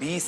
20